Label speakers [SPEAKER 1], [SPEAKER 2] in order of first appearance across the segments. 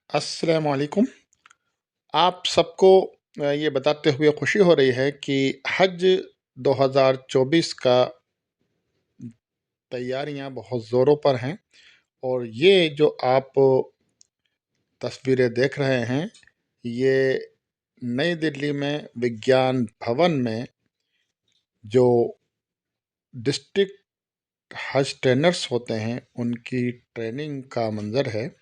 [SPEAKER 1] अस्सलाम वालेकुम। आप सबको ये बताते हुए खुशी हो रही है कि हज 2024 का तैयारियां बहुत ज़ोरों पर हैं और ये जो आप तस्वीरें देख रहे हैं, ये नई दिल्ली में विज्ञान भवन में जो डिस्ट्रिक्ट हज ट्रेनर्स होते हैं, उनकी ट्रेनिंग का मंज़र है।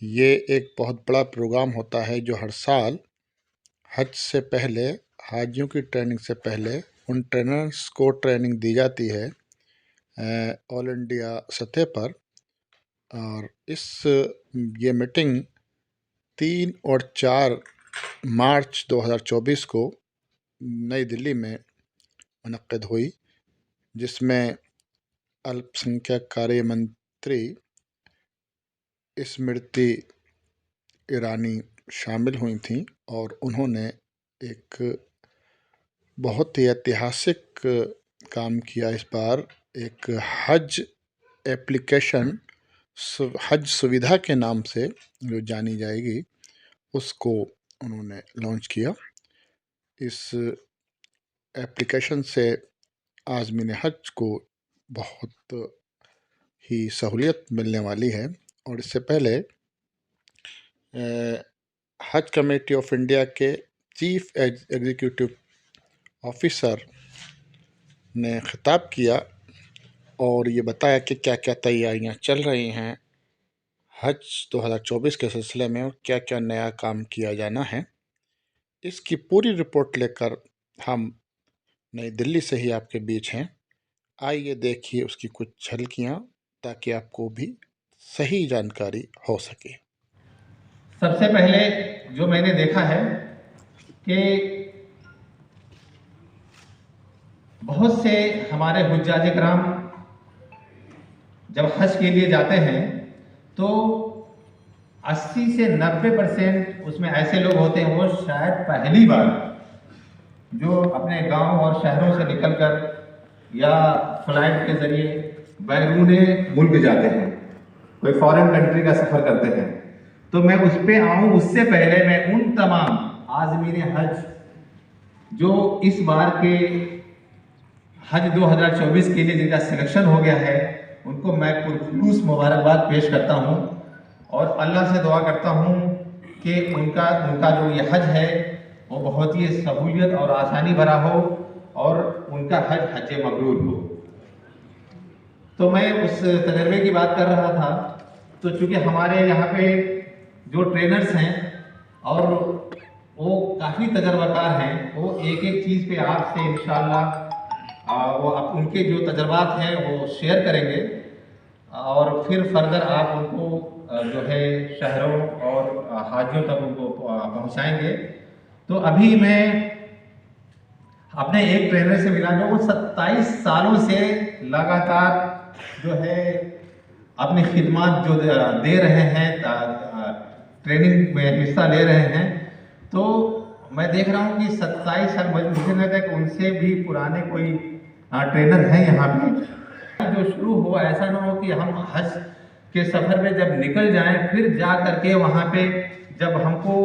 [SPEAKER 1] ये एक बहुत बड़ा प्रोग्राम होता है जो हर साल हज से पहले, हाजियों की ट्रेनिंग से पहले उन ट्रेनर्स को ट्रेनिंग दी जाती है ऑल इंडिया सतह पर। और ये मीटिंग 3 और 4 मार्च 2024 को नई दिल्ली में मुनक्किद हुई, जिसमें अल्पसंख्यक कार्य मंत्री स्मृति ईरानी शामिल हुई थीं और उन्होंने एक बहुत ही ऐतिहासिक काम किया इस बार। एक हज एप्लीकेशन हज सुविधा के नाम से जो जानी जाएगी, उसको उन्होंने लॉन्च किया। इस एप्लीकेशन से आज़मीन हज को बहुत ही सहूलियत मिलने वाली है। और इससे पहले हज कमेटी ऑफ इंडिया के चीफ एग्जीक्यूटिव ऑफिसर ने खिताब किया और ये बताया कि क्या क्या तैयारियां चल रही हैं हज 2024 के सिलसिले में और क्या क्या नया काम किया जाना है। इसकी पूरी रिपोर्ट लेकर हम नई दिल्ली से ही आपके बीच हैं। आइए देखिए उसकी कुछ झलकियां, ताकि आपको भी सही जानकारी हो सके।
[SPEAKER 2] सबसे पहले जो मैंने देखा है कि बहुत से हमारे हुज्जाज इकराम जब हज के लिए जाते हैं तो 80 से 90% उसमें ऐसे लोग होते हैं वो शायद पहली बार जो अपने गांव और शहरों से निकलकर या फ्लाइट के जरिए बैरून मुल्क जाते हैं, कोई फॉरेन कंट्री का सफ़र करते हैं। तो मैं उस पर आऊँ उससे पहले मैं उन तमाम आज़मीन हज जो इस बार के हज 2024 के लिए जिनका सिलेक्शन हो गया है, उनको मैं पुरखुलूस मुबारकबाद पेश करता हूँ और अल्लाह से दुआ करता हूँ कि उनका जो ये हज है वो बहुत ही सहूलियत और आसानी भरा हो और उनका हज मबरूर हो। तो मैं उस तजर्बे की बात कर रहा था। तो चूँकि हमारे यहाँ पे जो ट्रेनर्स हैं और वो काफ़ी तजर्बाकार हैं, वो एक एक चीज़ पे आपसे इंशाअल्लाह वो उनके जो तजर्बात हैं वो शेयर करेंगे और फिर फर्दर आप उनको जो है शहरों और हाजियों तक उनको पहुंचाएंगे। तो अभी मैं अपने एक ट्रेनर से मिला जो वो 27 सालों से लगातार जो है अपनी खिदमत जो दे रहे हैं, ट्रेनिंग में हिस्सा ले रहे हैं। तो मैं देख रहा हूँ कि 27 साल, मुझे लगता है कि उनसे भी पुराने कोई ट्रेनर हैं यहाँ पे। जो शुरू हो, ऐसा ना हो कि हम हज के सफ़र में जब निकल जाएं फिर जा करके वहाँ पे जब हमको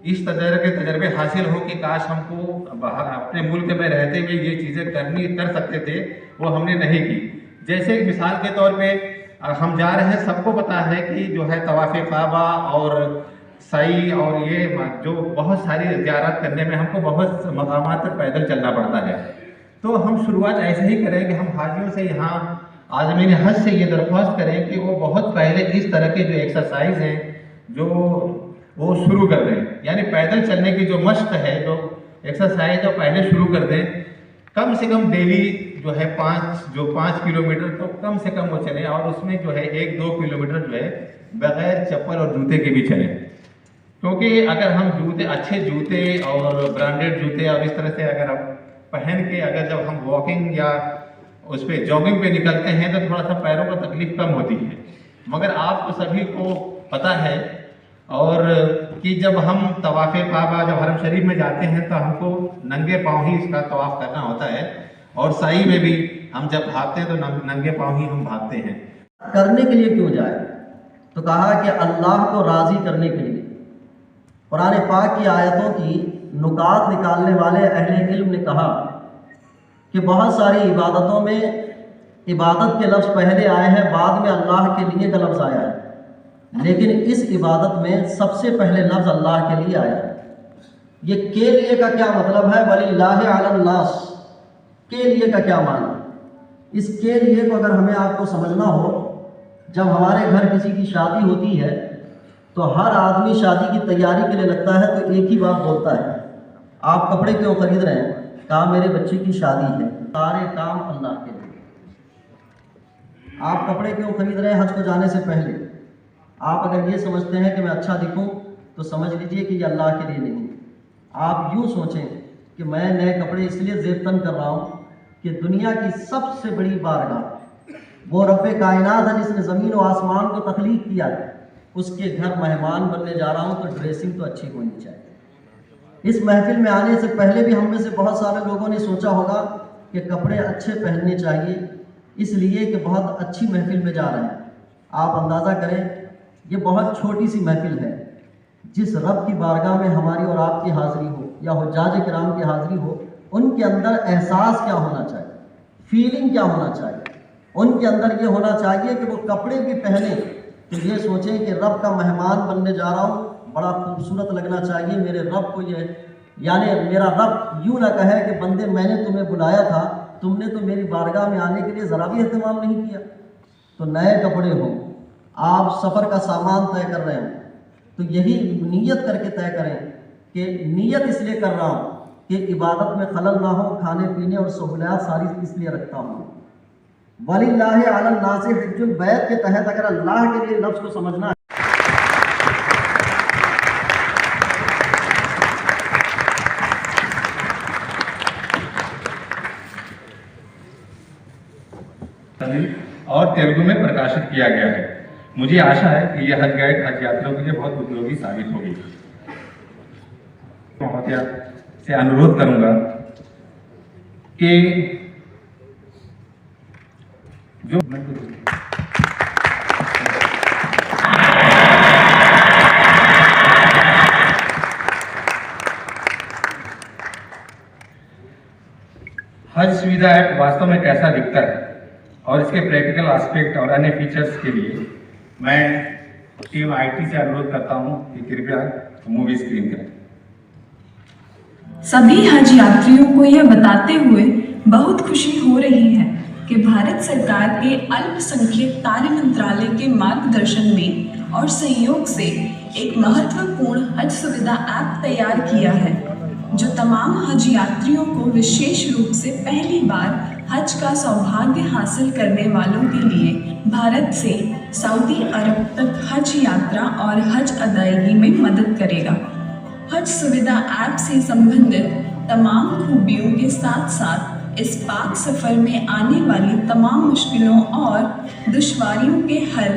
[SPEAKER 2] इस तरह के तजर्बे हासिल हो कि काश हमको अपने मुल्क में रहते हुए ये चीज़ें कर सकते थे, वो हमने नहीं की। जैसे मिसाल के तौर पे हम जा रहे हैं, सबको पता है कि जो है तवाफ़े काबा और सई और ये जो बहुत सारी ज़ियारत करने में हमको बहुत मकामात पर पैदल चलना पड़ता है। तो हम शुरुआत ऐसे ही करें कि हम हाजियों से यहाँ आज़मीन हज से ये दरख्वास्त करें कि वो बहुत पहले इस तरह के जो एक्सरसाइज हैं जो वो शुरू कर दें, यानी पैदल चलने की जो मश्क है, जो एक्सरसाइज जो पहले शुरू कर दें। कम से कम डेली जो है 5 किलोमीटर तो कम से कम वो चलें और उसमें जो है 1-2 किलोमीटर जो है बगैर चप्पल और जूते के भी चलें। क्योंकि अगर हम अच्छे जूते और ब्रांडेड जूते और इस तरह से अगर हम पहन के अगर जब हम वॉकिंग या उस पर जॉगिंग पे निकलते हैं तो थोड़ा सा पैरों को तकलीफ कम होती है। मगर आपको सभी को पता है और कि जब हम तवाफ़े काबा जब हरम शरीफ में जाते हैं तो हमको नंगे पाँव ही इसका तवाफ़ करना होता है और सई में भी हम जब भागते हैं तो नंगे पाँव ही हम भागते हैं।
[SPEAKER 3] करने के लिए क्यों जाए? तो कहा कि अल्लाह को राज़ी करने के लिए। कुरान पाक की आयतों की नुकात निकालने वाले अहले इल्म ने कहा कि बहुत सारी इबादतों में इबादत के लफ्ज़ पहले आए हैं, बाद में अल्लाह के लिए का लफ्ज़ आया है, लेकिन इस इबादत में सबसे पहले लफ्ज़ अल्लाह के लिए आया है। ये के लिए का क्या मतलब है? वलिल्लाहि अलन नास, के लिए का क्या माना? इस के लिए को अगर हमें आपको समझना हो, जब हमारे घर किसी की शादी होती है तो हर आदमी शादी की तैयारी के लिए लगता है तो एक ही बात बोलता है, आप कपड़े क्यों खरीद रहे हैं? कहा मेरे बच्चे की शादी है। सारे काम अल्लाह के लिए। आप कपड़े क्यों खरीद रहे हैं? हज को जाने से पहले आप अगर ये समझते हैं कि मैं अच्छा दिखूं तो समझ लीजिए कि ये अल्लाह के लिए नहीं। आप यूँ सोचें कि मैं नए कपड़े इसलिए ज़ेब-तन कर रहा हूँ कि दुनिया की सबसे बड़ी बारगाह वो रब्बे कायनात है जिसने ज़मीन और आसमान को तख्लीक किया है, उसके घर मेहमान बनने जा रहा हूँ तो ड्रेसिंग तो अच्छी होनी चाहिए। इस महफिल में आने से पहले भी हम में से बहुत सारे लोगों ने सोचा होगा कि कपड़े अच्छे पहनने चाहिए, इसलिए कि बहुत अच्छी महफिल में जा रहे हैं। आप अंदाज़ा करें, ये बहुत छोटी सी महफिल है, जिस रब की बारगाह में हमारी और आपकी हाज़िरी हो या हुज्जाज किराम की हाज़िरी हो, उनके अंदर एहसास क्या होना चाहिए, फीलिंग क्या होना चाहिए? उनके अंदर ये होना चाहिए कि वो कपड़े भी पहने तो ये सोचें कि रब का मेहमान बनने जा रहा हूँ, बड़ा खूबसूरत लगना चाहिए मेरे रब को। ये यानी मेरा रब यूँ ना कहे कि बंदे मैंने तुम्हें बुलाया था, तुमने तो मेरी बारगाह में आने के लिए ज़रा भी एहतमाम नहीं किया। तो नए कपड़े हों, आप सफ़र का सामान तय कर रहे हैं तो यही नीयत करके तय करें कि नीयत इसलिए कर रहा हूँ कि इबादत में खलल ना हो, खाने पीने और सहूलियात सारी इसलिए रखता हूँ। वलिल्लाहि अलन नास हिज्जुल बैत के तहत अगर अल्लाह के लिए लफ्ज़ को समझना है,
[SPEAKER 2] और तेलुगु में प्रकाशित किया गया है। मुझे आशा है कि यह हज गाइड हज यात्रियों के लिए बहुत उपयोगी साबित होगी। महोदया से अनुरोध करूंगा कि जो हज सुविधा ऐप वास्तव में कैसा दिखता है और इसके प्रैक्टिकल एस्पेक्ट और अन्य फीचर्स के लिए मैं टीम आईटी से अनुरोध करता हूं कि कृपया मूवी स्क्रीन करें।
[SPEAKER 4] सभी हज यात्रियों को यह बताते हुए बहुत खुशी हो रही है कि भारत सरकार के अल्पसंख्यक कार्य मंत्रालय के मार्गदर्शन में और सहयोग से एक महत्वपूर्ण हज सुविधा ऐप तैयार किया है, जो तमाम हज यात्रियों को विशेष रूप से पहली बार हज का सौभाग्य हासिल करने वालों के लिए भारत से सऊदी अरब तक हज यात्रा और हज अदायगी में मदद करेगा। हज सुविधा ऐप से संबंधित तमाम खूबियों के साथ साथ इस पाक सफ़र में आने वाली तमाम मुश्किलों और दुश्वारियों के हल,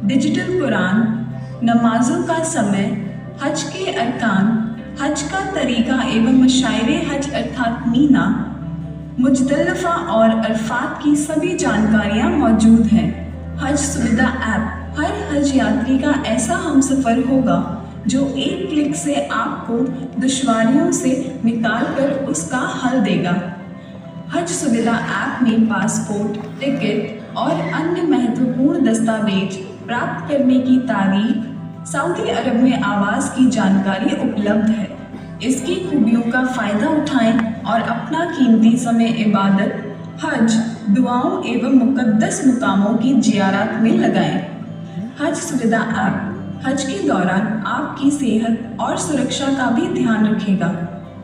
[SPEAKER 4] डिजिटल कुरान, नमाजों का समय, हज के अरकान, हज का तरीका एवं मशाइरे हज अर्थात मीना, मुजदलिफा और अरफात की सभी जानकारियाँ मौजूद हैं। हज सुविधा ऐप हर हज यात्री का ऐसा हमसफ़र होगा जो एक क्लिक से आपको दुश्वारियों से निकाल कर उसका हल देगा। हज सुविधा ऐप में पासपोर्ट, टिकट और अन्य महत्वपूर्ण दस्तावेज प्राप्त करने की तारीख, सऊदी अरब में आवास की जानकारी उपलब्ध है। इसकी खूबियों का फ़ायदा उठाएं और अपना कीमती समय इबादत, हज, दुआओं एवं मुक़द्दस मुकामों की ज़ियारत में लगाएं। हज सुविधा ऐप हज के दौरान आपकी सेहत और सुरक्षा का भी ध्यान रखेगा।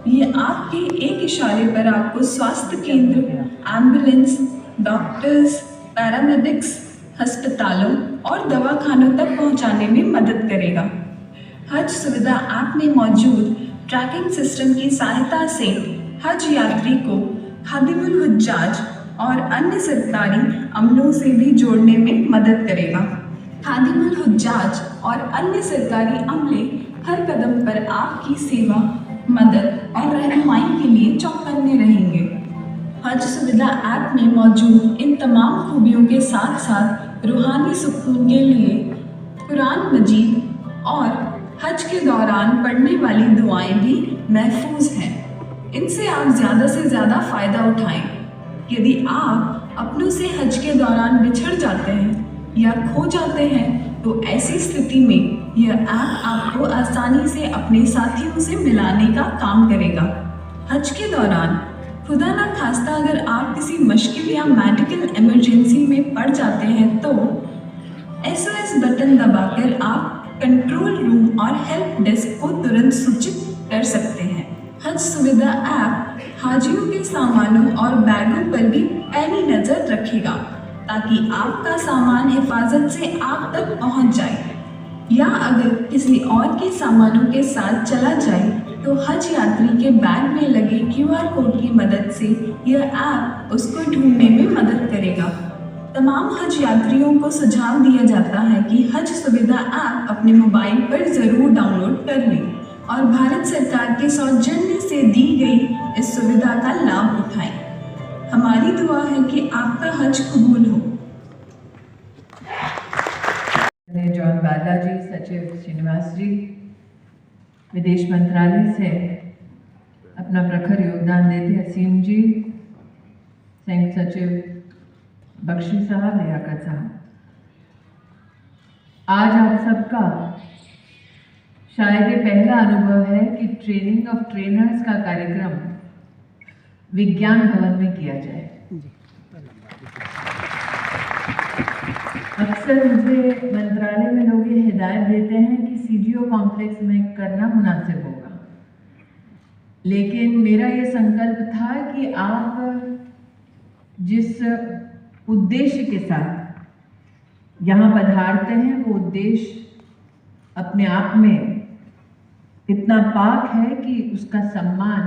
[SPEAKER 4] ये आपके एक इशारे पर आपको स्वास्थ्य केंद्र, एम्बुलेंस, डॉक्टर्स, पैरामेडिक्स, अस्पतालों और दवाखानों तक पहुंचाने में मदद करेगा। हज सुविधा ऐप में मौजूद ट्रैकिंग सिस्टम की सहायता से हज यात्री को खादिमुल हुज्जाज और अन्य सरकारी अमलों से भी जोड़ने में मदद करेगा। खादिमुल हुज्जाज और अन्य सरकारी अमले हर कदम पर आपकी सेवा, मदद और रहनुमाई के लिए चौकन्ने रहेंगे। हज सुविधा ऐप में मौजूद इन तमाम खूबियों के साथ साथ रूहानी सुकून के लिए कुरान मजीद और हज के दौरान पढ़ने वाली दुआएं भी महफूज हैं। इनसे आप ज़्यादा से ज़्यादा फ़ायदा उठाएं। यदि आप अपनों से हज के दौरान बिछड़ जाते हैं या खो जाते हैं तो ऐसी स्थिति में यह ऐप आपको आसानी से अपने साथियों से मिलाने का काम करेगा। हज के दौरान खुदा ना खास्ता अगर आप किसी मुश्किल या मेडिकल इमरजेंसी में पड़ जाते हैं तो SOS बटन दबाकर आप कंट्रोल रूम और हेल्प डेस्क को तुरंत सूचित कर सकते हैं। हज सुविधा ऐप हाजियों के सामानों और बैगों पर भी पैनी नज़र रखेगा ताकि आपका सामान हिफाजत से आप तक पहुंच जाए, या अगर किसी और के सामानों के साथ चला जाए तो हज यात्री के बैग में लगे QR कोड की मदद से यह ऐप उसको ढूंढने में मदद करेगा। तमाम हज यात्रियों को सुझाव दिया जाता है कि हज सुविधा ऐप अपने मोबाइल पर ज़रूर डाउनलोड कर लें और भारत सरकार के सौजन्य से दी गई इस सुविधा का लाभ उठाएं। हमारी दुआ है कि आपका हज कबूल हो।
[SPEAKER 5] जॉन बाला जी, सचिव श्रीनिवास जी, विदेश मंत्रालय से अपना प्रखर योगदान देते असीम जी, संयुक्त सचिव बख्शी साहब, लियाकत साहब। आज आप सबका शायद ये पहला अनुभव है कि ट्रेनिंग ऑफ ट्रेनर्स का कार्यक्रम विज्ञान भवन में किया जाए। अक्सर मुझे मंत्रालय में लोग ये हिदायत देते हैं कि CGO कॉम्प्लेक्स में करना मुनासिब होगा, लेकिन मेरा ये संकल्प था कि आप जिस उद्देश्य के साथ यहाँ पधारते हैं वो उद्देश्य अपने आप में इतना पाक है कि उसका सम्मान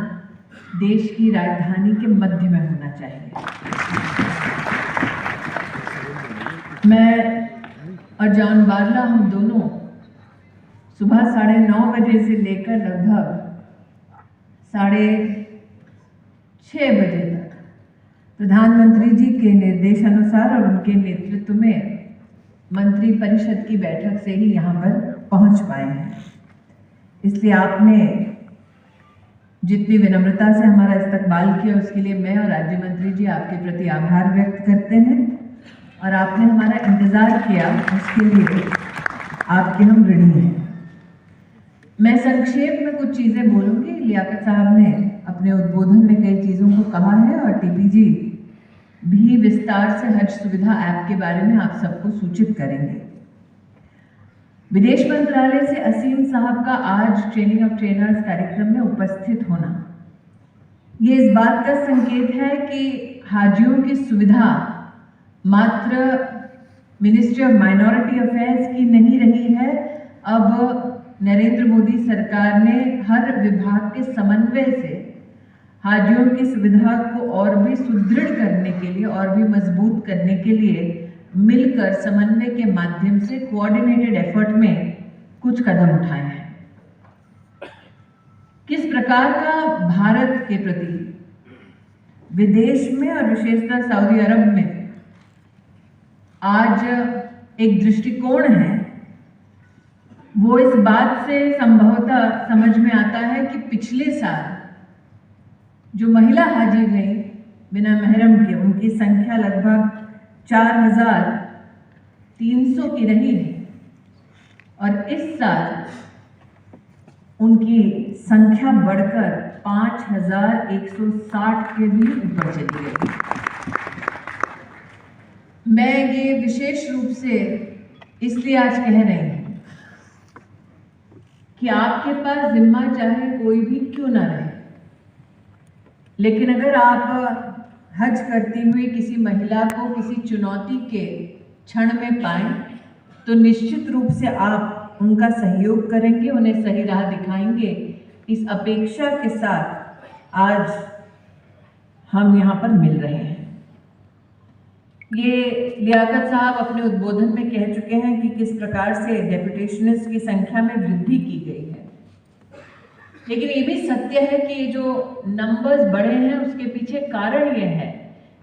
[SPEAKER 5] देश की राजधानी के मध्य में होना चाहिए। मैं और जॉन बार्ला हम दोनों सुबह 9:30 बजे से लेकर लगभग 6:30 बजे तक प्रधानमंत्री जी के निर्देशानुसार और उनके नेतृत्व में मंत्री परिषद की बैठक से ही यहाँ पर पहुँच पाए हैं। इसलिए आपने जितनी विनम्रता से हमारा इस्तकबाल किया उसके लिए मैं और राज्य मंत्री जी आपके प्रति आभार व्यक्त करते हैं, और आपने हमारा इंतज़ार किया उसके लिए आपके हम ऋणी हैं। मैं संक्षेप में कुछ चीज़ें बोलूँगी। लियाकत साहब ने अपने उद्बोधन में कई चीज़ों को कहा है और TP जी भी विस्तार से हज सुविधा ऐप के बारे में आप सबको सूचित करेंगे। विदेश मंत्रालय से असीम साहब का आज ट्रेनिंग ऑफ ट्रेनर्स कार्यक्रम में उपस्थित होना ये इस बात का संकेत है कि हाजियों की सुविधा मात्र मिनिस्ट्री ऑफ माइनॉरिटी अफेयर्स की नहीं रही है। अब नरेंद्र मोदी सरकार ने हर विभाग के समन्वय से हाजियों की सुविधा को और भी सुदृढ़ करने के लिए और भी मजबूत करने के लिए मिलकर समन्वय के माध्यम से कोऑर्डिनेटेड एफर्ट में कुछ कदम उठाए हैं। किस प्रकार का भारत के प्रति विदेश में और विशेषतः सऊदी अरब में आज एक दृष्टिकोण है, वो इस बात से संभवतः समझ में आता है कि पिछले साल जो महिला हाजी गई बिना महरम के, उनकी संख्या लगभग 4,300 की रही है और इस साल उनकी संख्या बढ़कर 5,160 के भी ऊपर चली गई। मैं ये विशेष रूप से इसलिए आज कह रही हूँ कि आपके पास जिम्मा चाहे कोई भी क्यों ना रहे, लेकिन अगर आप हज करती हुई किसी महिला को किसी चुनौती के क्षण में पाएं तो निश्चित रूप से आप उनका सहयोग करेंगे, उन्हें सही राह दिखाएंगे। इस अपेक्षा के साथ आज हम यहाँ पर मिल रहे हैं। ये लियाकत साहब अपने उद्बोधन में कह चुके हैं कि किस प्रकार से डेपुटेशनिस्ट की संख्या में वृद्धि की गई है, लेकिन ये भी सत्य है कि जो नंबर्स बढ़े हैं उसके पीछे कारण ये है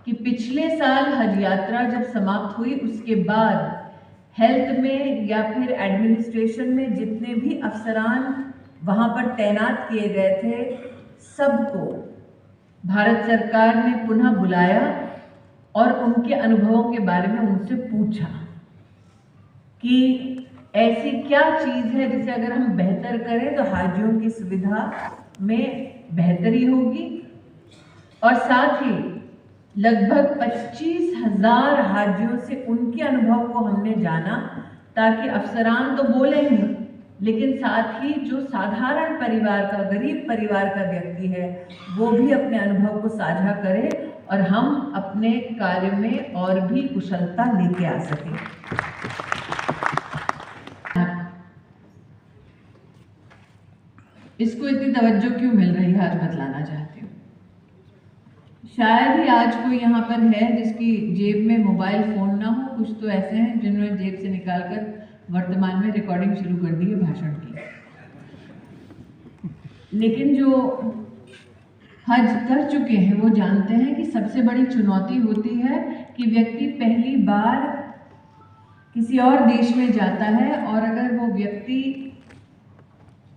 [SPEAKER 5] कि पिछले साल हज यात्रा जब समाप्त हुई उसके बाद हेल्थ में या फिर एडमिनिस्ट्रेशन में जितने भी अफसरान वहाँ पर तैनात किए गए थे, सबको भारत सरकार ने पुनः बुलाया और उनके अनुभवों के बारे में उनसे पूछा कि ऐसी क्या चीज़ है जिसे अगर हम बेहतर करें तो हाजियों की सुविधा में बेहतरी होगी। और साथ ही लगभग 25,000 हाजियों से उनके अनुभव को हमने जाना, ताकि अफसरान तो बोले ही, लेकिन साथ ही जो साधारण परिवार का, गरीब परिवार का व्यक्ति है, वो भी अपने अनुभव को साझा करे और हम अपने कार्य में और भी कुशलता लेके आ सकें। इसको इतनी तवज्जो क्यों मिल रही है, आज बतलाना चाहती हूँ। शायद ही आज कोई यहाँ पर है जिसकी जेब में मोबाइल फ़ोन ना हो। कुछ तो ऐसे हैं जिन्होंने जेब से निकालकर वर्तमान में रिकॉर्डिंग शुरू कर दी है भाषण की। लेकिन जो हज कर चुके हैं वो जानते हैं कि सबसे बड़ी चुनौती होती है कि व्यक्ति पहली बार किसी और देश में जाता है और अगर वो व्यक्ति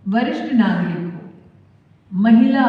[SPEAKER 5] वरिष्ठ नागरिक हो, महिला